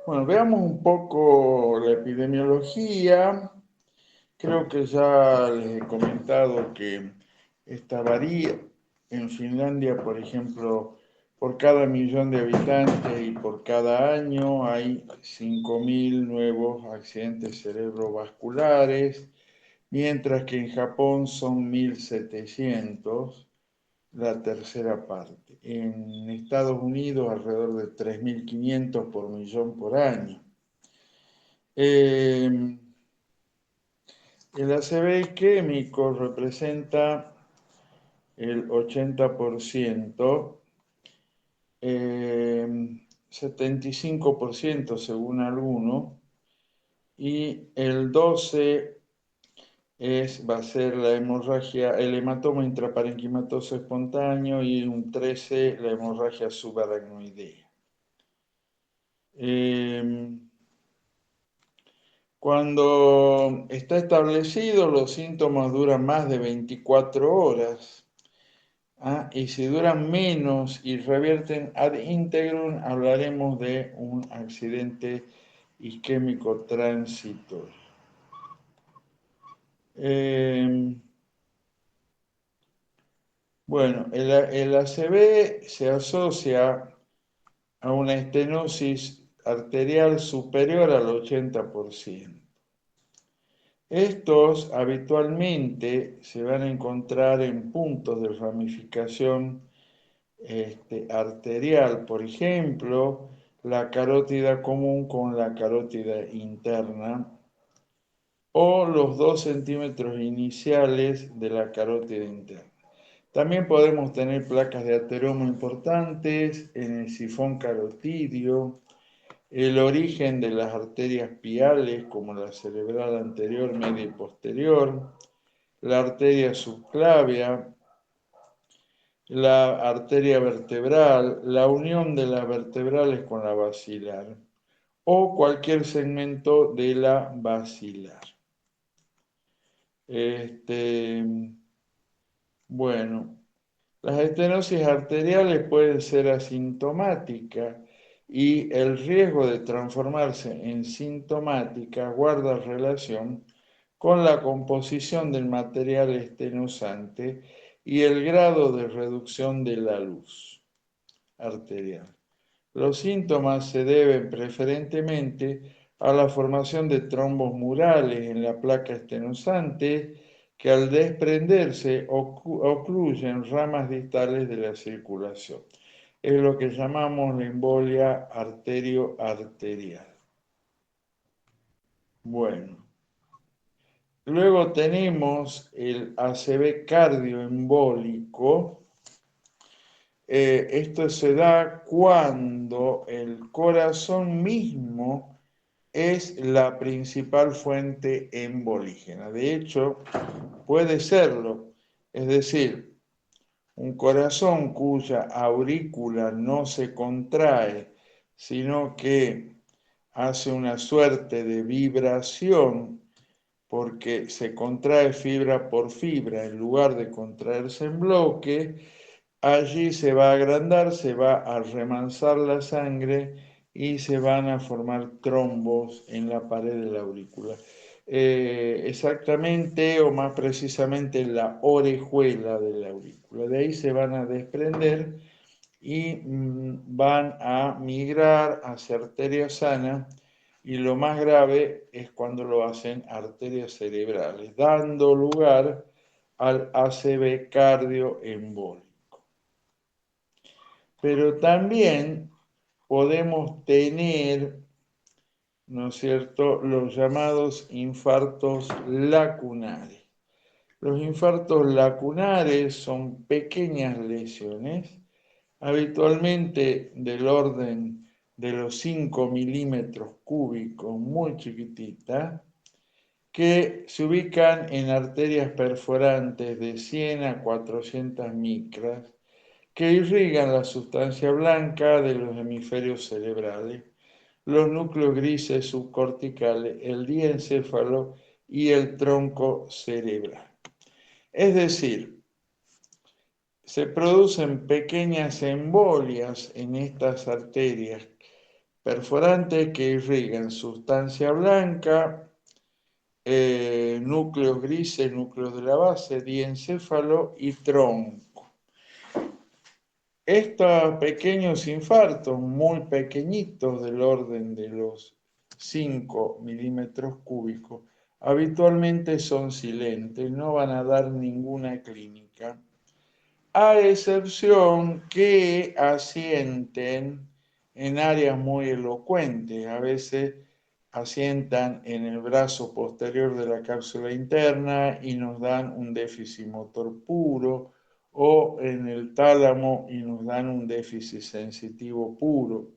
Bueno, veamos un poco la epidemiología. Creo que ya les he comentado que esta varía. En Finlandia, por ejemplo, por cada millón de habitantes y por cada año hay 5.000 nuevos accidentes cerebrovasculares, mientras que en Japón son 1.700, la tercera parte. En Estados Unidos alrededor de 3.500 por millón por año. Eh, el ACV isquémico representa el 80%, 75% según algunos, y el 12 va a ser la hemorragia, el hematoma intraparenquimatoso espontáneo y un 13 la hemorragia subaracnoidea. Cuando está establecido, los síntomas duran más de 24 horas. Y si duran menos y revierten ad integrum, hablaremos de un accidente isquémico transitorio. Bueno, el ACV se asocia a una estenosis arterial superior al 80%. Estos habitualmente se van a encontrar en puntos de ramificación arterial, por ejemplo, la carótida común con la carótida interna o los 2 centímetros iniciales de la carótida interna. También podemos tener placas de ateroma importantes en el sifón carotidio, el origen de las arterias piales como la cerebral anterior, media y posterior, la arteria subclavia, la arteria vertebral, la unión de las vertebrales con la basilar o cualquier segmento de la basilar. Bueno, las estenosis arteriales pueden ser asintomáticas y el riesgo de transformarse en sintomática guarda relación con la composición del material estenosante y el grado de reducción de la luz arterial. Los síntomas se deben preferentemente a la formación de trombos murales en la placa estenosante que al desprenderse ocluyen ramas distales de la circulación. Es lo que llamamos la embolia arterio-arterial. Bueno, luego tenemos el ACV cardioembólico. Esto se da cuando el corazón mismo es la principal fuente embolígena. De hecho, puede serlo. Es decir, un corazón cuya aurícula no se contrae, sino que hace una suerte de vibración porque se contrae fibra por fibra en lugar de contraerse en bloque. Allí se va a agrandar, se va a remansar la sangre y se van a formar trombos en la pared de la aurícula. Exactamente o más precisamente en la orejuela de la aurícula. De ahí se van a desprender y van a migrar hacia arterias sanas y lo más grave es cuando lo hacen arterias cerebrales, dando lugar al ACV cardioembólico. Pero también podemos tener, ¿no es cierto?, los llamados infartos lacunares. Los infartos lacunares son pequeñas lesiones, habitualmente del orden de los 5 milímetros cúbicos, muy chiquititas, que se ubican en arterias perforantes de 100 a 400 micras que irrigan la sustancia blanca de los hemisferios cerebrales, los núcleos grises subcorticales, el diencéfalo y el tronco cerebral. Es decir, se producen pequeñas embolias en estas arterias perforantes que irrigan sustancia blanca, núcleos grises, núcleos de la base, diencéfalo y tronco. Estos pequeños infartos, muy pequeñitos, del orden de los 5 milímetros cúbicos, habitualmente son silentes, no van a dar ninguna clínica, a excepción que asienten en áreas muy elocuentes. A veces asientan en el brazo posterior de la cápsula interna y nos dan un déficit motor puro, o en el tálamo y nos dan un déficit sensitivo puro.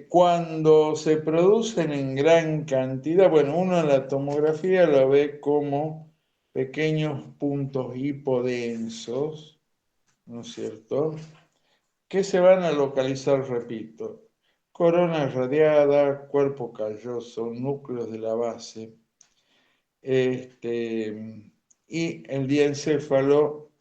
Cuando se producen en gran cantidad, bueno, uno en la tomografía lo ve como pequeños puntos hipodensos, ¿no es cierto?, que se van a localizar, repito, corona radiada, cuerpo calloso, núcleos de la base, y el diencéfalo,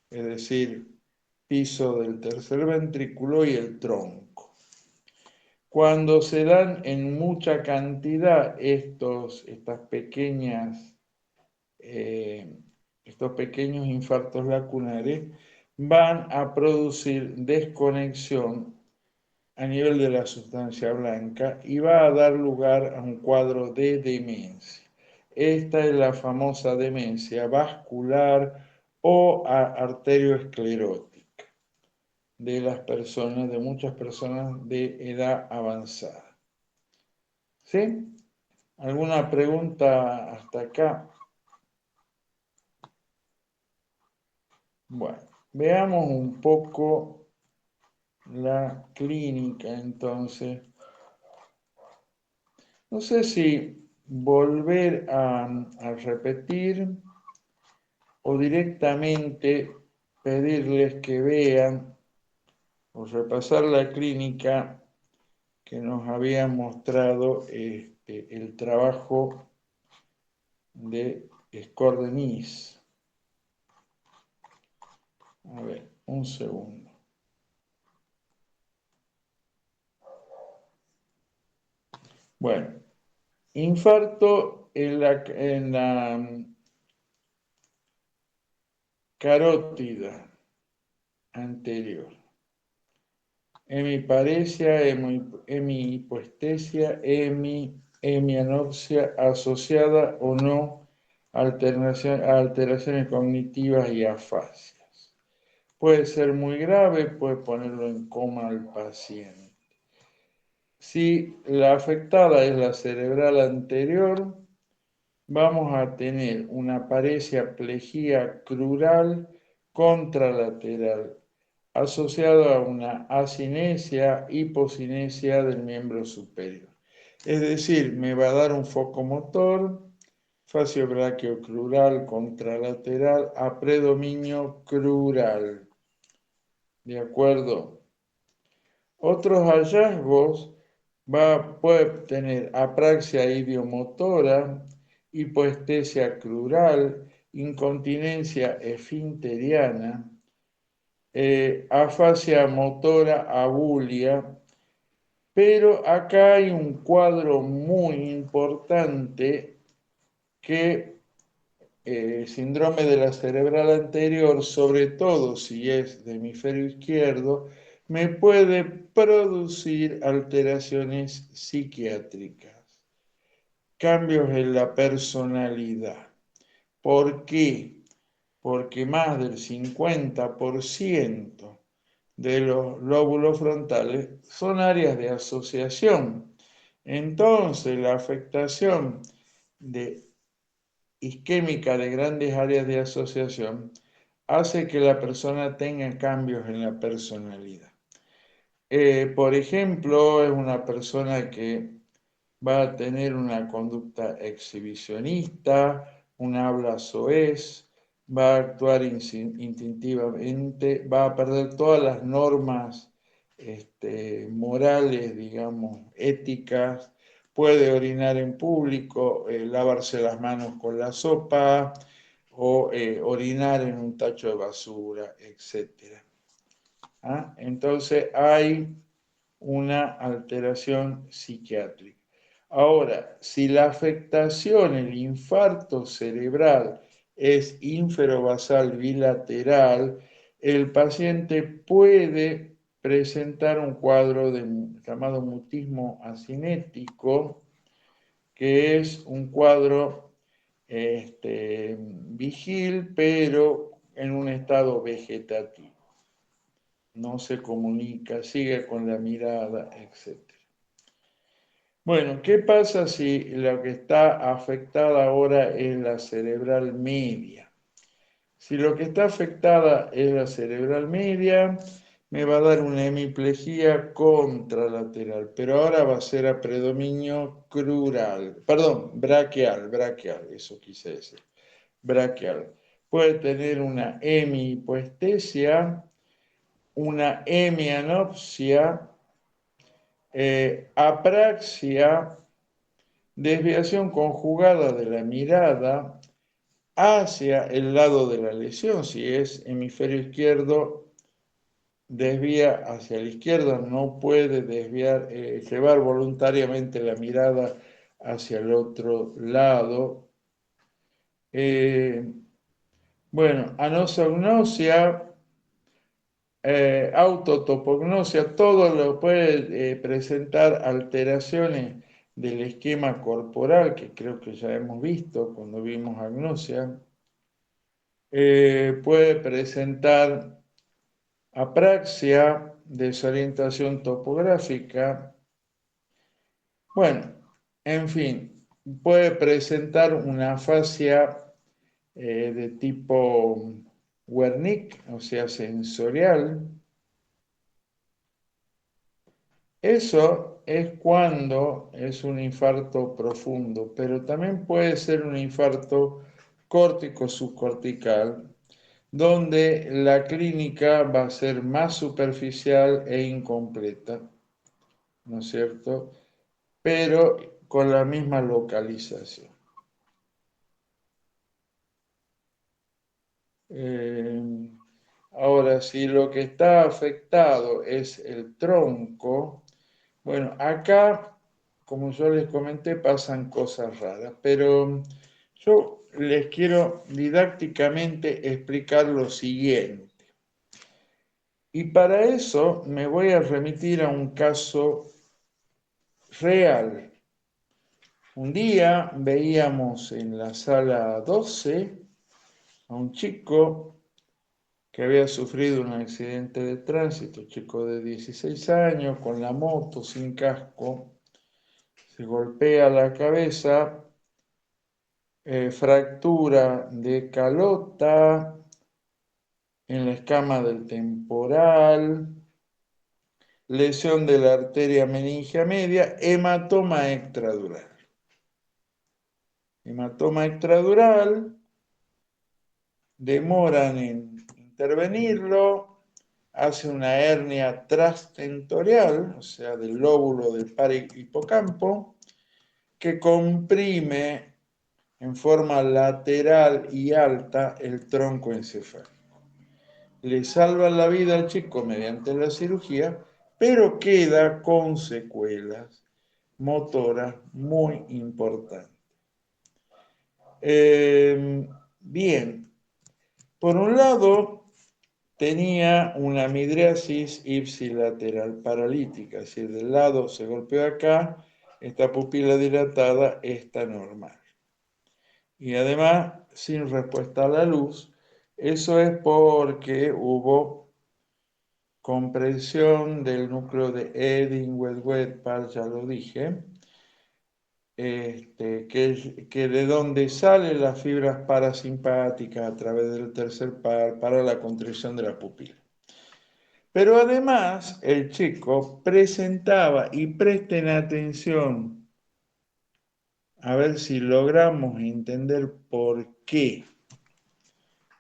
es decir, piso del tercer ventrículo y el tronco. Cuando se dan en mucha cantidad estos pequeños infartos lacunares, van a producir desconexión a nivel de la sustancia blanca y va a dar lugar a un cuadro de demencia. Esta es la famosa demencia vascular o arterioesclerótica de muchas personas de edad avanzada. ¿Sí? ¿Alguna pregunta hasta acá? Bueno, veamos un poco la clínica entonces. No sé si volver a repetir o directamente pedirles que vean o repasar la clínica que nos había mostrado el trabajo de Scordenis. A ver, un segundo. Bueno, infarto en la carótida anterior. Hemiparesia, hemihipoestesia, hemianopsia asociada o no a alteraciones cognitivas y afasias. Puede ser muy grave, puede ponerlo en coma al paciente. Si la afectada es la cerebral anterior, vamos a tener una paresiaplegia crural contralateral asociado a una asinesia, hipocinesia del miembro superior. Es decir, me va a dar un foco motor, faciobráqueo crural contralateral a predominio crural. ¿De acuerdo? Otros hallazgos puede tener apraxia idiomotora, hipoestesia crural, incontinencia esfinteriana, afasia motora abulia, pero acá hay un cuadro muy importante que síndrome de la cerebral anterior, sobre todo si es de hemisferio izquierdo, me puede producir alteraciones psiquiátricas, cambios en la personalidad. ¿Por qué? Porque más del 50% de los lóbulos frontales son áreas de asociación. Entonces, la afectación isquémica de grandes áreas de asociación hace que la persona tenga cambios en la personalidad. Por ejemplo, es una persona que va a tener una conducta exhibicionista, un habla soez, va a actuar instintivamente, va a perder todas las normas morales, digamos, éticas, puede orinar en público, lavarse las manos con la sopa o orinar en un tacho de basura, etc. ¿Ah? Entonces hay una alteración psiquiátrica. Ahora, si la afectación, el infarto cerebral, es inferobasal bilateral, el paciente puede presentar un cuadro llamado mutismo acinético, que es un cuadro vigil, pero en un estado vegetativo. No se comunica, sigue con la mirada, etc. Bueno, ¿qué pasa si lo que está afectada ahora es la cerebral media? Si lo que está afectada es la cerebral media, me va a dar una hemiplegia contralateral, pero ahora va a ser a predominio crural, perdón, braquial, eso quise decir, braquial. Puede tener una hemihipoestesia, una hemianopsia, apraxia, desviación conjugada de la mirada hacia el lado de la lesión. Si es hemisferio izquierdo, desvía hacia la izquierda, no puede desviar, llevar voluntariamente la mirada hacia el otro lado. Bueno, anosognosia, autotopognosia, todo lo puede presentar alteraciones del esquema corporal, que creo que ya hemos visto cuando vimos agnosia. Puede presentar apraxia, desorientación topográfica. Bueno, en fin, puede presentar una afasia de tipo Wernicke, o sea, sensorial. Eso es cuando es un infarto profundo, pero también puede ser un infarto córtico subcortical, donde la clínica va a ser más superficial e incompleta, ¿no es cierto? Pero con la misma localización. Ahora, si lo que está afectado es el tronco, bueno, acá, como yo les comenté, pasan cosas raras, pero yo les quiero didácticamente explicar lo siguiente. Y para eso me voy a remitir a un caso real. Un día veíamos en la sala 12 a un chico que había sufrido un accidente de tránsito, chico de 16 años, con la moto, sin casco, se golpea la cabeza, fractura de calota en la escama del temporal, lesión de la arteria meningia media, hematoma extradural. Hematoma extradural, demoran en intervenirlo, hace una hernia trastentorial, o sea, del lóbulo del parahipocampo, que comprime en forma lateral y alta el tronco encefálico. Le salva la vida al chico mediante la cirugía, pero queda con secuelas motoras muy importantes. Bien, por un lado tenía una midriasis ipsilateral paralítica, es decir, del lado se golpeó acá, esta pupila dilatada está normal. Y además, sin respuesta a la luz, eso es porque hubo compresión del núcleo de Ewing-Wedgwood, ya lo dije, que de donde salen las fibras parasimpáticas a través del tercer par para la contracción de la pupila. Pero además el chico presentaba, y presten atención, a ver si logramos entender por qué,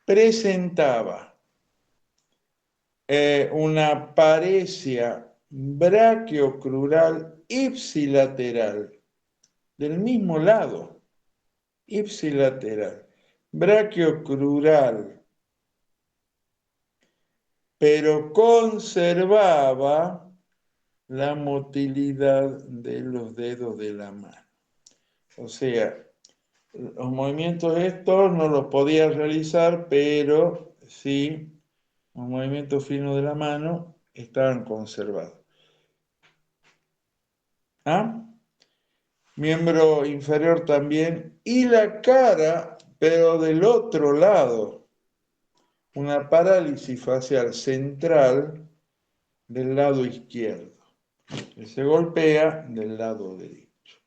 presentaba una paresia brachiocrural ipsilateral, del mismo lado, ipsilateral, brachiocrural, pero conservaba la motilidad de los dedos de la mano. O sea, los movimientos estos no los podía realizar, pero sí, los movimientos finos de la mano estaban conservados. ¿Ah? Miembro inferior también, y la cara, pero del otro lado, una parálisis facial central del lado izquierdo, que se golpea del lado derecho.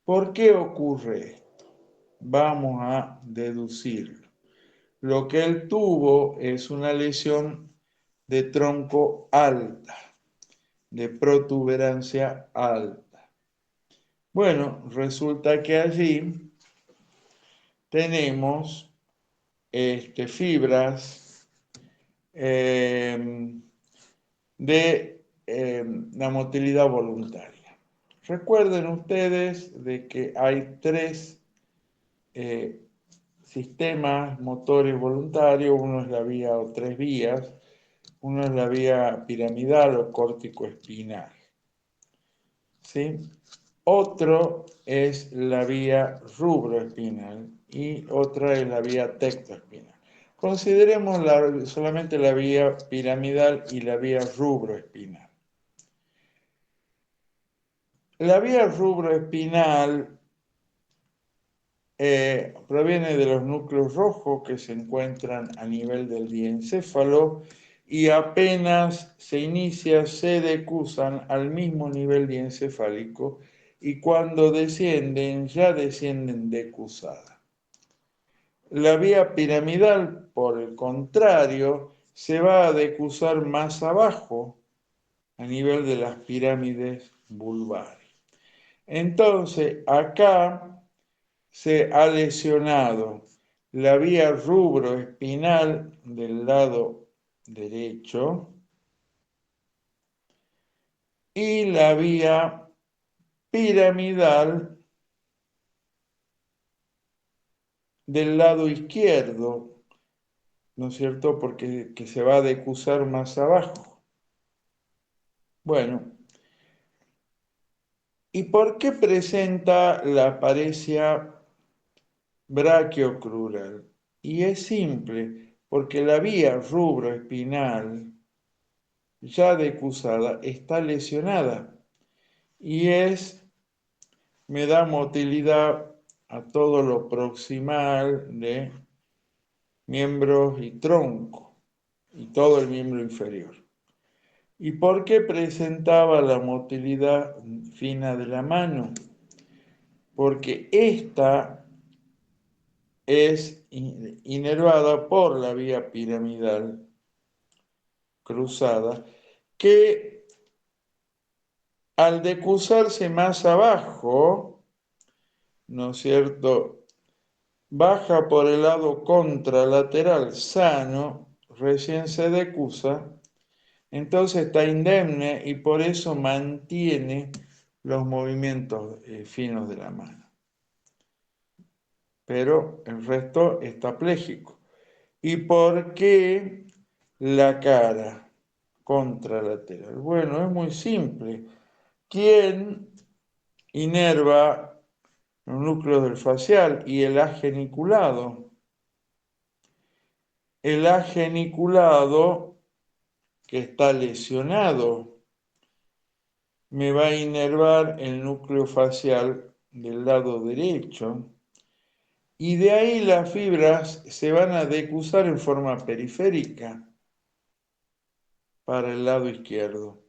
¿Por qué ocurre esto? Vamos a deducirlo. Lo que él tuvo es una lesión de tronco alta, de protuberancia alta. Bueno, resulta que allí tenemos fibras de la motilidad voluntaria. Recuerden ustedes de que hay tres sistemas motores voluntarios, uno es la vía o tres vías, uno es la vía piramidal o córtico-espinal, ¿sí? Otro es la vía rubroespinal y otra es la vía tectoespinal. Consideremos solamente la vía piramidal y la vía rubroespinal. La vía rubroespinal proviene de los núcleos rojos que se encuentran a nivel del diencéfalo y apenas se inicia se decusan al mismo nivel diencefálico y cuando descienden ya descienden decusada. La vía piramidal, por el contrario, se va a decusar más abajo a nivel de las pirámides vulvares. Entonces, acá se ha lesionado la vía rubroespinal del lado derecho y la vía piramidal del lado izquierdo, ¿no es cierto? Porque que se va a decusar más abajo. Bueno, ¿y por qué presenta la paresia brachiocrural? Y es simple, porque la vía rubroespinal ya decusada está lesionada y me da motilidad a todo lo proximal de miembros y tronco y todo el miembro inferior. ¿Y por qué presentaba la motilidad fina de la mano? Porque esta es inervada por la vía piramidal cruzada que al decusarse más abajo, ¿no es cierto?, baja por el lado contralateral sano, recién se decusa, entonces está indemne y por eso mantiene los movimientos finos de la mano. Pero el resto está pléjico. ¿Y por qué la cara contralateral? Bueno, es muy simple. ¿Quién inerva los núcleos del facial y el ageniculado? El ageniculado que está lesionado me va a inervar el núcleo facial del lado derecho y de ahí las fibras se van a decusar en forma periférica para el lado izquierdo.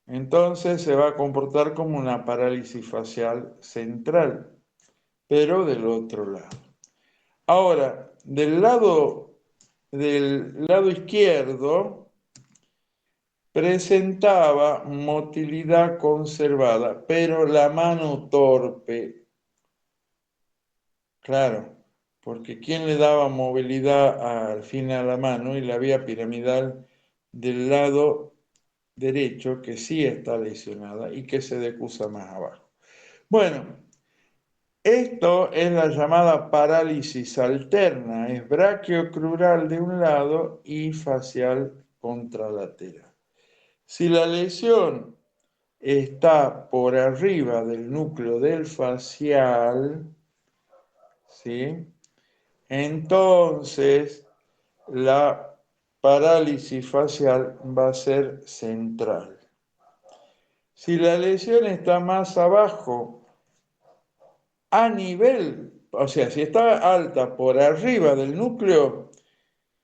Entonces se va a comportar como una parálisis facial central, pero del otro lado. Ahora, del lado izquierdo presentaba motilidad conservada, pero la mano torpe. Claro, porque ¿quién le daba movilidad al fin a la mano? Y la vía piramidal del lado derecho, que sí está lesionada y que se decusa más abajo. Bueno, esto es la llamada parálisis alterna, es brachiocrural de un lado y facial contralateral. Si la lesión está por arriba del núcleo del facial, ¿sí? Entonces la parálisis facial va a ser central. Si la lesión está más abajo, a nivel, o sea, si está alta por arriba del núcleo,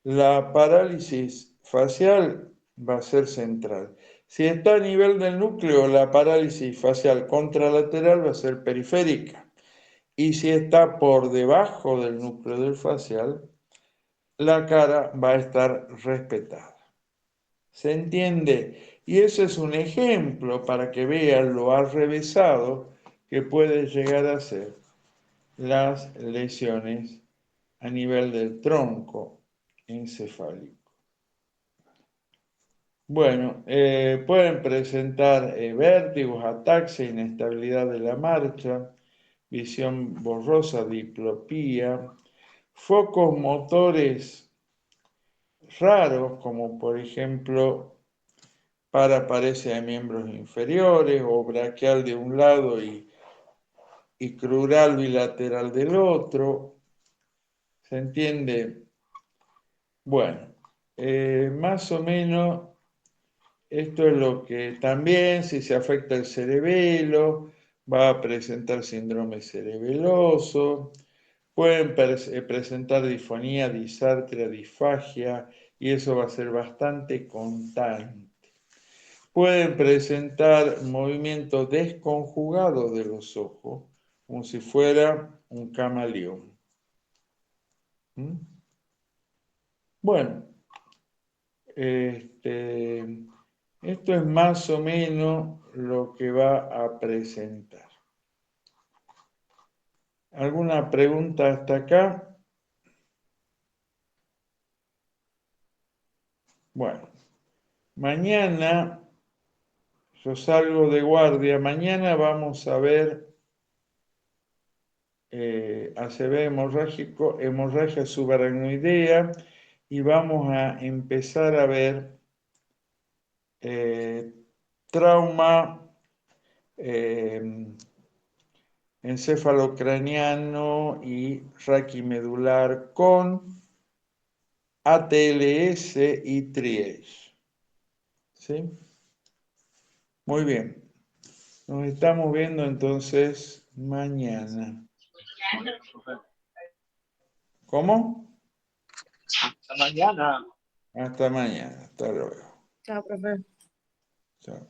la parálisis facial va a ser central. Si está a nivel del núcleo, la parálisis facial contralateral va a ser periférica. Y si está por debajo del núcleo del facial, la cara va a estar respetada. ¿Se entiende? Y eso es un ejemplo para que vean lo arrevesado que puede llegar a ser las lesiones a nivel del tronco encefálico. Bueno, pueden presentar vértigos, ataxia, inestabilidad de la marcha, visión borrosa, diplopía, focos motores raros, como por ejemplo paraparesia de miembros inferiores o braquial de un lado y crural bilateral del otro. ¿Se entiende? Bueno, más o menos esto es lo que también, si se afecta el cerebelo, va a presentar síndrome cerebeloso, pueden presentar disfonía, disartria, disfagia, y eso va a ser bastante constante. Pueden presentar movimientos desconjugados de los ojos, como si fuera un camaleón. ¿Mm? Bueno, esto es más o menos lo que va a presentar. ¿Alguna pregunta hasta acá? Bueno, mañana yo salgo de guardia. Mañana vamos a ver ACV hemorrágico, hemorragia subaracnoidea y vamos a empezar a ver trauma encefalocraniano y raquimedular con ATLS y Triage. ¿Sí? Muy bien. Nos estamos viendo entonces mañana. ¿Cómo? Hasta mañana. Hasta mañana. Hasta luego. Chao, profe. Chao.